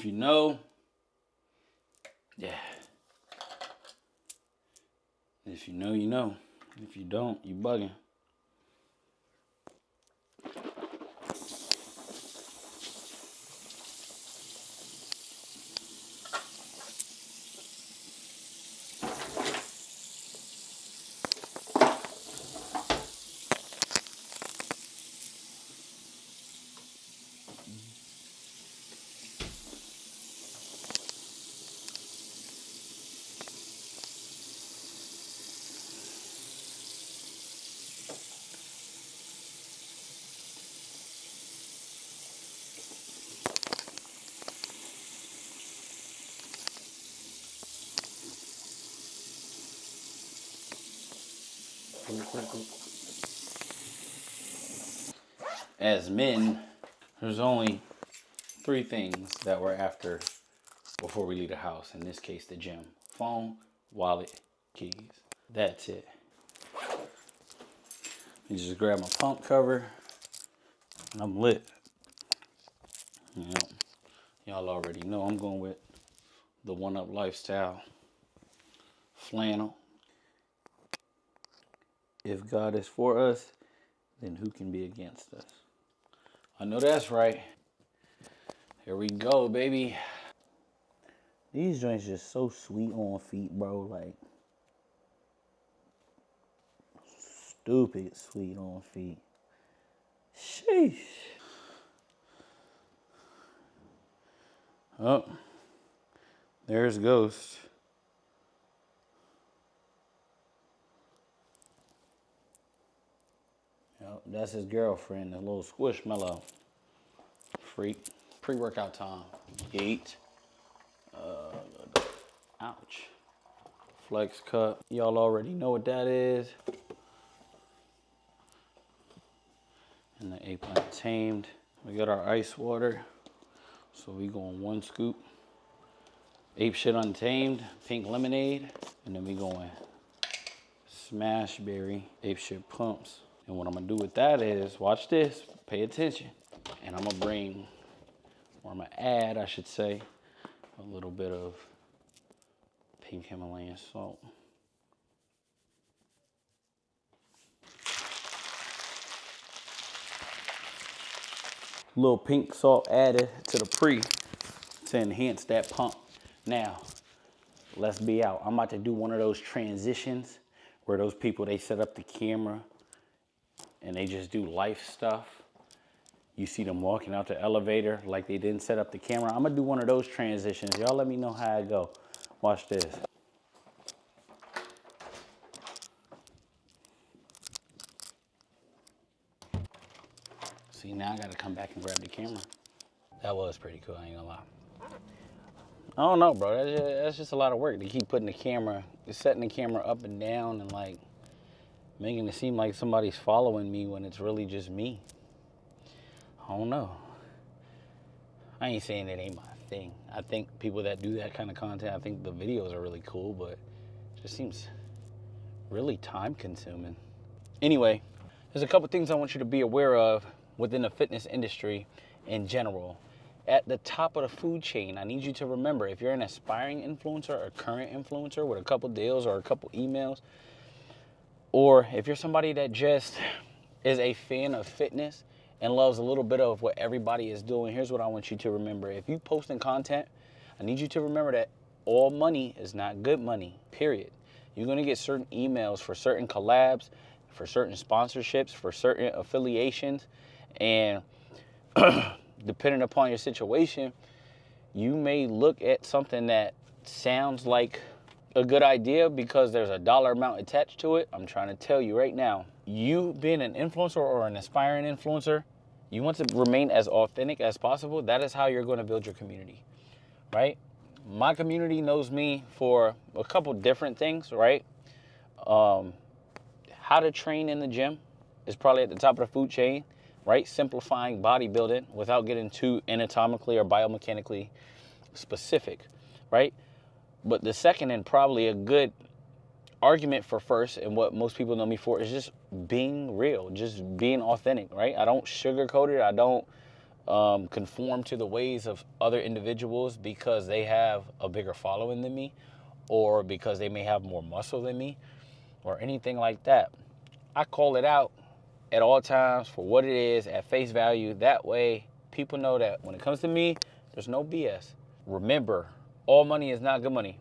you know, yeah. If you know, you know. If you don't, you bugging. As men, there's only 3 things that we're after before we leave the house. In this case, the gym. Phone, wallet, keys. That's it. You just grab my pump cover and I'm lit. You know, y'all already know I'm going with the one-up lifestyle flannel. If God is for us, then who can be against us? I know that's right. Here we go, baby. These joints just so sweet on feet, bro. Like, stupid sweet on feet. Sheesh. Oh, there's Ghost. Yep, that's his girlfriend, the little squishmallow freak. Pre-workout time. Yeet. Ouch. Flex cup. Y'all already know what that is. And the ape untamed. We got our ice water. So we going 1 scoop. Ape shit untamed, pink lemonade. And then we going smash berry, ape shit pumps. And what I'm gonna do with that is, watch this, pay attention. And I'm gonna bring, or I'm gonna add, I should say, a little bit of pink Himalayan salt. Little pink salt added to the pre to enhance that pump. Now, let's be out. I'm about to do one of those transitions where those people, they set up the camera and they just do life stuff. You see them walking out the elevator like they didn't set up the camera. I'm gonna do one of those transitions. Y'all let me know how it go. Watch this. See, now I gotta come back and grab the camera. That was pretty cool, I ain't gonna lie. I don't know, bro. That's just a lot of work to keep putting the camera, setting the camera up and down and like making it seem like somebody's following me when it's really just me. I don't know. I ain't saying it ain't my thing. I think people that do that kind of content, I think the videos are really cool, but it just seems really time consuming. Anyway, there's a couple things I want you to be aware of within the fitness industry in general. At the top of the food chain, I need you to remember, if you're an aspiring influencer or current influencer with a couple deals or a couple emails, or if you're somebody that just is a fan of fitness and loves a little bit of what everybody is doing, here's what I want you to remember. If you posting content, I need you to remember that all money is not good money, period. You're gonna get certain emails for certain collabs, for certain sponsorships, for certain affiliations, and depending upon your situation, you may look at something that sounds like a good idea because there's a dollar amount attached to it. I'm trying to tell you right now, you being an influencer or an aspiring influencer, you want to remain as authentic as possible. That is how you're going to build your community, right? My community knows me for a couple different things, right? How to train in the gym is probably at the top of the food chain, right? Simplifying bodybuilding without getting too anatomically or biomechanically specific, right? But the second and probably a good argument for first, and what most people know me for, is just being real, just being authentic, right? I don't sugarcoat it. I don't conform to the ways of other individuals because they have a bigger following than me, or because they may have more muscle than me, or anything like that. I call it out at all times for what it is, at face value. That way, people know that when it comes to me, there's no BS. Remember, all money is not good money.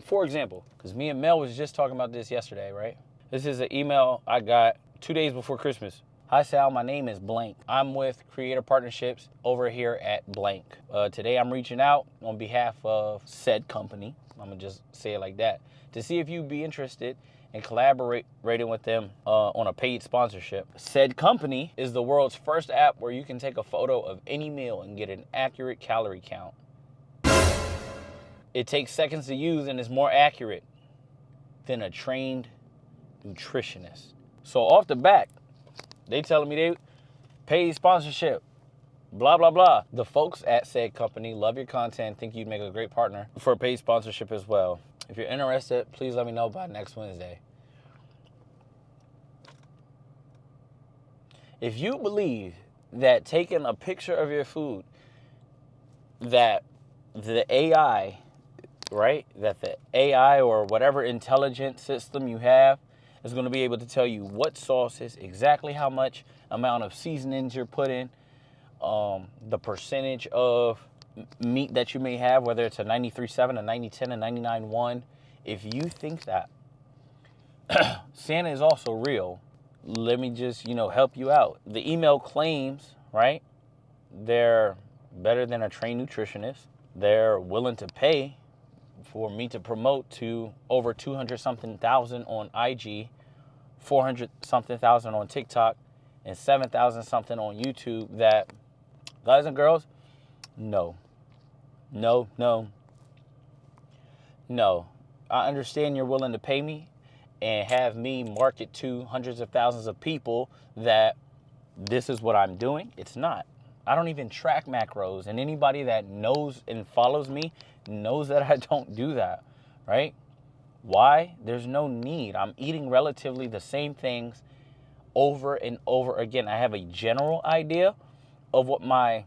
For example, because me and Mel was just talking about this yesterday, right? This is an email I got 2 days before Christmas. Hi Sal, my name is blank. I'm with Creator Partnerships over here at blank. Today I'm reaching out on behalf of said company, I'm gonna just say it like that, to see if you'd be interested in collaborating with them on a paid sponsorship. Said company is the world's first app where you can take a photo of any meal and get an accurate calorie count. It takes seconds to use and is more accurate than a trained nutritionist. So off the back, they telling me they pay sponsorship, blah, blah, blah. The folks at said company love your content, think you'd make a great partner for a paid sponsorship as well. If you're interested, please let me know by next Wednesday. If you believe that taking a picture of your food, that the AI, right, that the AI or whatever intelligent system you have is going to be able to tell you what sauces, exactly how much amount of seasonings you're putting, the percentage of meat that you may have, whether it's a 93.7, a 90.10, a 99.1. If you think that Santa is also real, let me just, help you out. The email claims, right, they're better than a trained nutritionist. They're willing to pay for me to promote to over 200-something thousand on IG, 400-something thousand on TikTok, and 7,000-something on YouTube. That, guys and girls, no. I understand you're willing to pay me and have me market to hundreds of thousands of people that this is what I'm doing. It's not. I don't even track macros, and anybody that knows and follows me knows that I don't do that, right? Why? There's no need. I'm eating relatively the same things over and over again. I have a general idea of what my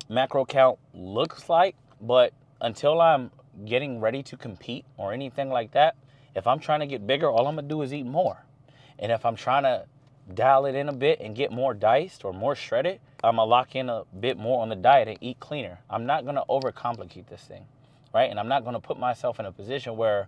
macro count looks like, but until I'm getting ready to compete or anything like that, if I'm trying to get bigger, all I'm gonna do is eat more. And if I'm trying to dial it in a bit and get more diced or more shredded, I'm gonna lock in a bit more on the diet and eat cleaner. I'm not gonna overcomplicate this thing, right? And I'm not gonna put myself in a position where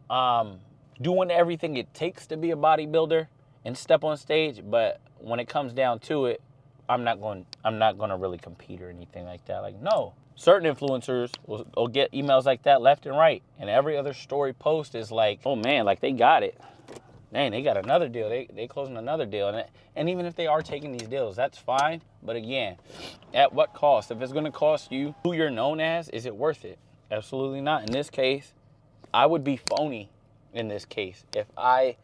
I'm doing everything it takes to be a bodybuilder and step on stage, but when it comes down to it, I'm not gonna really compete or anything like that. Like, no. Certain influencers will get emails like that left and right, and every other story post is like, oh man, like they got it. Dang, they got another deal. They closing another deal. And even if they are taking these deals, that's fine. But again, at what cost? If it's going to cost you who you're known as, is it worth it? Absolutely not. In this case, I would be phony in this case. If I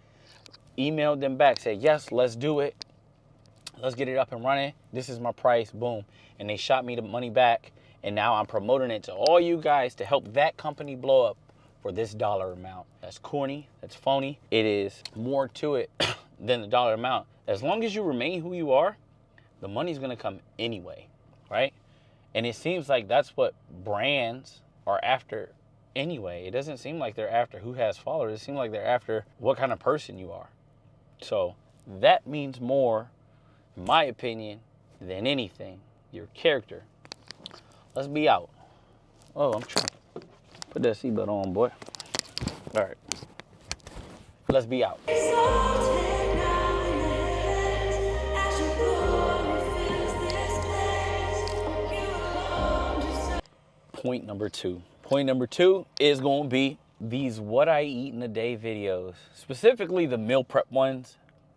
emailed them back, said, yes, let's do it. Let's get it up and running. This is my price. Boom. And they shot me the money back. And now I'm promoting it to all you guys to help that company blow up for this dollar amount. That's corny, that's phony. It is more to it than the dollar amount. As long as you remain who you are, the money's gonna come anyway, right? And it seems like that's what brands are after anyway. It doesn't seem like they're after who has followers. It seems like they're after what kind of person you are. So that means more, in my opinion, than anything, your character. Let's be out. Oh, I'm trying. Put that seatbelt on, boy. All right. Let's be out. Point number two. Point number two is going to be these what I eat in a day videos, specifically the meal prep ones.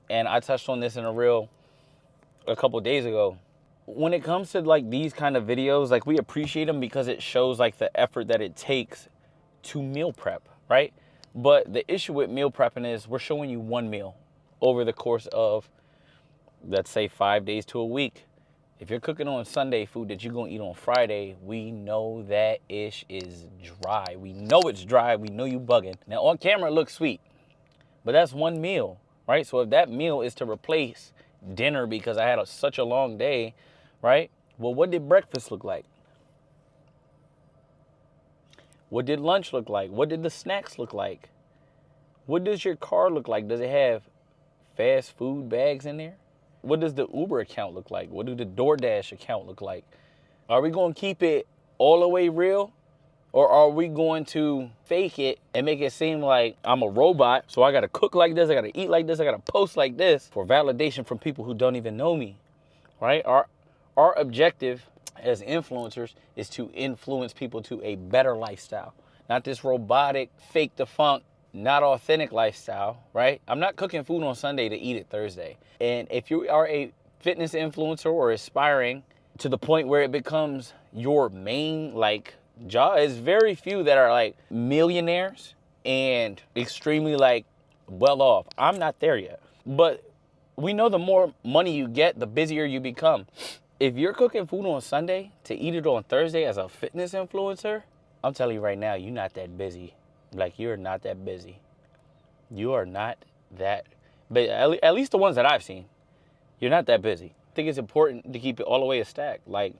And I touched on this in a reel a couple days ago. When it comes to like these kind of videos, like we appreciate them because it shows like the effort that it takes to meal prep, right? But the issue with meal prepping is we're showing you one meal over the course of, let's say, 5 days to a week. If you're cooking on Sunday food that you're gonna eat on Friday, we know that ish is dry. We know it's dry, we know you bugging. Now on camera it looks sweet, but that's one meal, right? So if that meal is to replace dinner because I had such a long day, right? Well, what did breakfast look like? What did lunch look like? What did the snacks look like? What does your car look like? Does it have fast food bags in there? What does the Uber account look like? What do the DoorDash account look like? Are we going to keep it all the way real? Or are we going to fake it and make it seem like I'm a robot, so I got to cook like this, I got to eat like this, I got to post like this for validation from people who don't even know me, right? Our objective as influencers is to influence people to a better lifestyle, not this robotic, fake defunct, not authentic lifestyle, right? I'm not cooking food on Sunday to eat it Thursday. And if you are a fitness influencer or aspiring to the point where it becomes your main, like, job, it's very few that are like millionaires and extremely like well off. I'm not there yet. But we know the more money you get, the busier you become. If you're cooking food on Sunday to eat it on Thursday as a fitness influencer, I'm telling you right now, you're not that busy. Like, you're not that busy. You are not that, but at least the ones that I've seen, you're not that busy. I think it's important to keep it all the way a stack. Like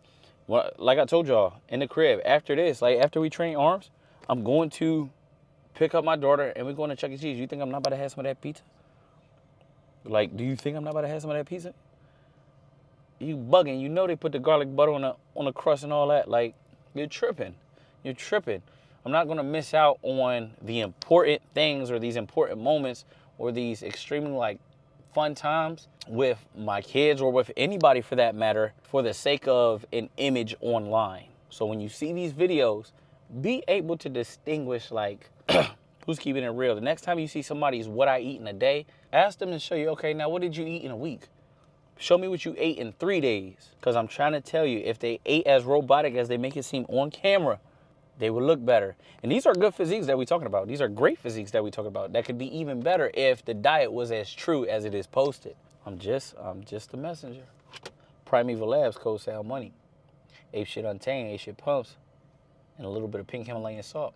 I told y'all in the crib, after this, like after we train arms, I'm going to pick up my daughter and we're going to Chuck E. Cheese. You think I'm not about to have some of that pizza? Like, do you think I'm not about to have some of that pizza? You bugging. You know they put the garlic butter on the crust and all that. Like, you're tripping. You're tripping. I'm not going to miss out on the important things or these important moments or these extremely like fun times with my kids or with anybody for that matter for the sake of an image online. So when you see these videos, be able to distinguish like who's keeping it real. The next time you see somebody's what I eat in a day, ask them to show you, okay, now what did you eat in a week? Show me what you ate in 3 days. Because I'm trying to tell you, if they ate as robotic as they make it seem on camera, they would look better. And these are good physiques that we're talking about. These are great physiques that we're talking about. That could be even better if the diet was as true as it is posted. I'm just the messenger. Primeval Labs, code SalMoney. Ape Shit Untamed, Ape Shit Pumps, and a little bit of pink Himalayan salt.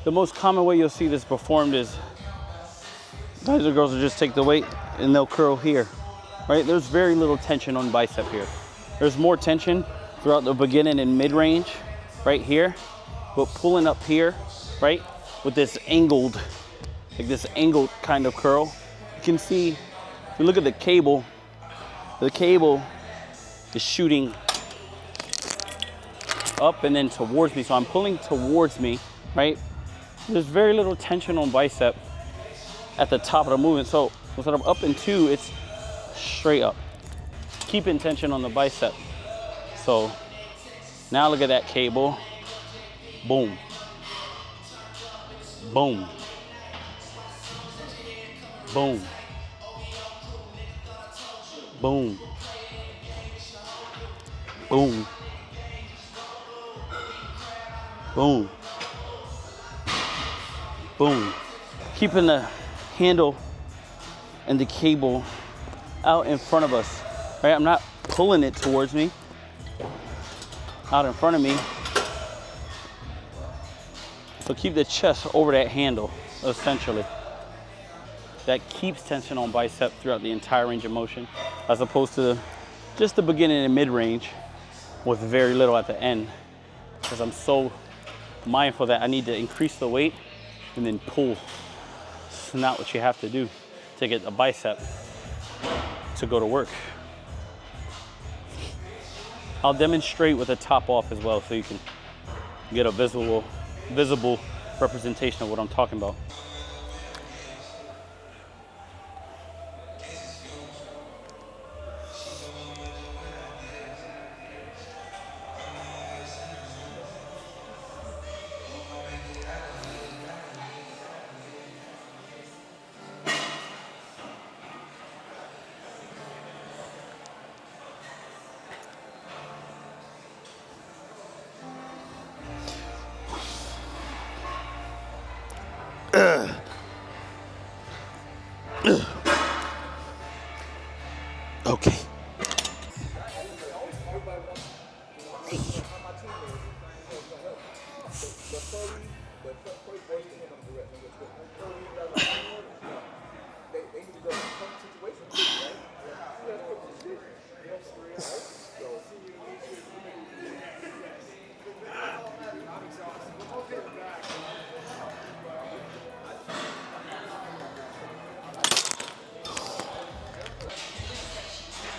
The most common way you'll see this performed is guys or girls will just take the weight and they'll curl here, right? There's very little tension on bicep here. There's more tension throughout the beginning and mid-range right here, but pulling up here, right, with this angled, like this angled kind of curl. You can see, if you look at the cable is shooting up and then towards me. So I'm pulling towards me, right? There's very little tension on bicep at the top of the movement. So instead of up and two, it's straight up. Keeping tension on the bicep. So now look at that cable. Boom. Boom. Boom. Boom. Boom. Boom. Boom. Keeping the handle and the cable out in front of us, right? I'm not pulling it towards me, out in front of me. So keep the chest over that handle, essentially. That keeps tension on bicep throughout the entire range of motion, as opposed to just the beginning and mid-range with very little at the end, because I'm so mindful that I need to increase the weight and then pull. It's not what you have to do to get the bicep to go to work. I'll demonstrate with the top off as well so you can get a visible representation of what I'm talking about.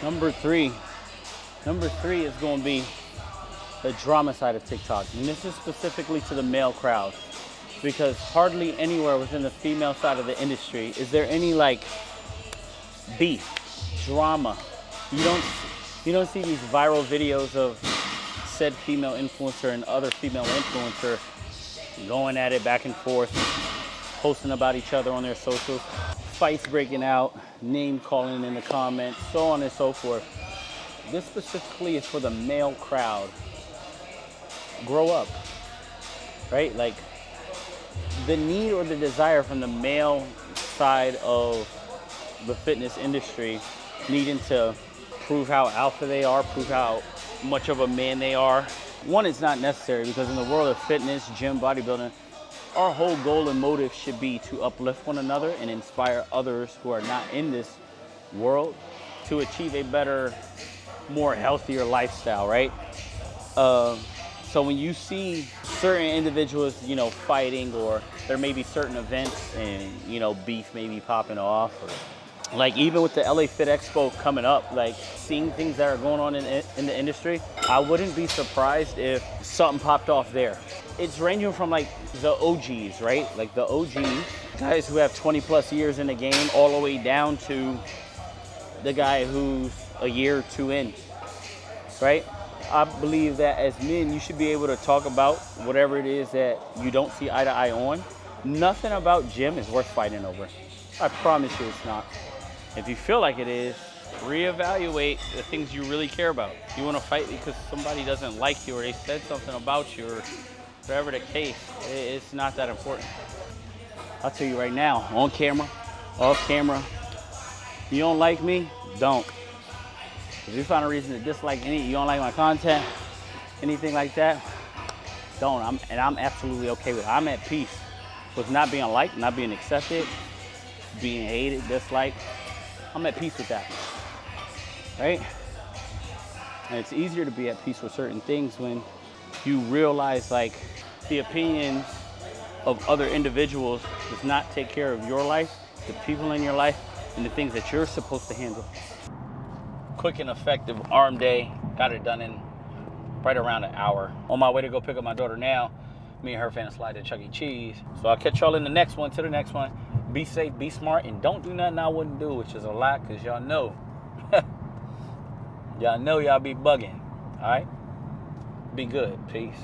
Number three is going to be the drama side of TikTok. And this is specifically to the male crowd, because hardly anywhere within the female side of the industry is there any like beef, drama. You don't see these viral videos of said female influencer and other female influencer going at it back and forth, posting about each other on their socials, fights breaking out, name calling in the comments, so on and so forth. This specifically is for the male crowd. Grow up, right? Like the need or the desire from the male side of the fitness industry, needing to prove how alpha they are, prove how much of a man they are. One, it's not necessary, because in the world of fitness, gym, bodybuilding, our whole goal and motive should be to uplift one another and inspire others who are not in this world to achieve a better, more healthier lifestyle, right? So when you see certain individuals, fighting, or there may be certain events and, beef may be popping off, or like even with the LA Fit Expo coming up, like seeing things that are going on in the industry, I wouldn't be surprised if something popped off there. It's ranging from like the OGs, right? Like the OGs, guys who have 20 plus years in the game, all the way down to the guy who's a year or two in, right? I believe that as men, you should be able to talk about whatever it is that you don't see eye to eye on. Nothing about gym is worth fighting over. I promise you it's not. If you feel like it is, reevaluate the things you really care about. You want to fight because somebody doesn't like you, or they said something about you, or whatever the case, it's not that important. I'll tell you right now, on camera, off camera, you don't like me, don't. If you find a reason to dislike you don't like my content, anything like that, don't. I'm absolutely okay with it. I'm at peace with not being liked, not being accepted, being hated, disliked. I'm at peace with that, right? And it's easier to be at peace with certain things when you realize like the opinions of other individuals does not take care of your life, the people in your life, and the things that you're supposed to handle. Quick and effective arm day. Got it done in right around an hour. On my way to go pick up my daughter now. Me and her finna slide to Chuck E. Cheese. So I'll catch y'all in the next one. To the next one. Be safe, be smart, and don't do nothing I wouldn't do, which is a lot, because y'all know. Y'all know y'all be bugging. All right? Be good. Peace.